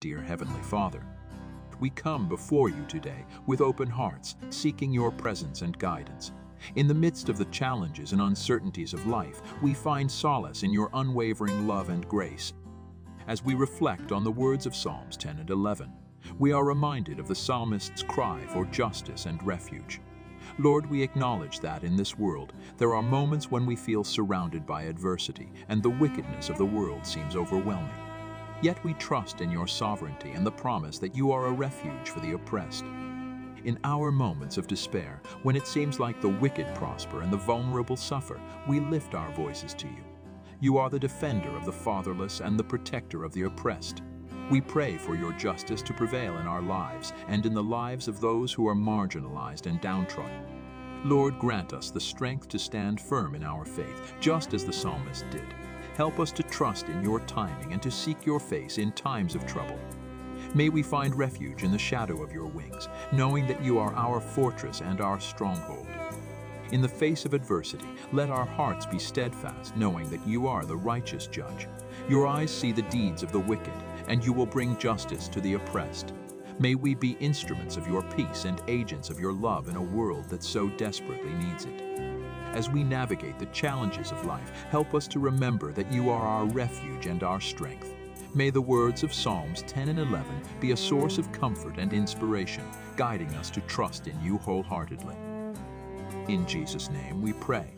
Dear Heavenly Father, we come before you today with open hearts, seeking your presence and guidance. In the midst of the challenges and uncertainties of life, we find solace in your unwavering love and grace. As we reflect on the words of Psalms 10 and 11, we are reminded of the psalmist's cry for justice and refuge. Lord, we acknowledge that in this world, there are moments when we feel surrounded by adversity and the wickedness of the world seems overwhelming. Yet we trust in your sovereignty and the promise that you are a refuge for the oppressed. In our moments of despair, when it seems like the wicked prosper and the vulnerable suffer, we lift our voices to you. You are the defender of the fatherless and the protector of the oppressed. We pray for your justice to prevail in our lives and in the lives of those who are marginalized and downtrodden. Lord, grant us the strength to stand firm in our faith, just as the psalmist did. Help us to trust in your timing and to seek your face in times of trouble. May we find refuge in the shadow of your wings, knowing that you are our fortress and our stronghold. In the face of adversity, let our hearts be steadfast, knowing that you are the righteous judge. Your eyes see the deeds of the wicked, and you will bring justice to the oppressed. May we be instruments of your peace and agents of your love in a world that so desperately needs it. As we navigate the challenges of life, help us to remember that you are our refuge and our strength. May the words of Psalms 10 and 11 be a source of comfort and inspiration, guiding us to trust in you wholeheartedly. In Jesus' name we pray.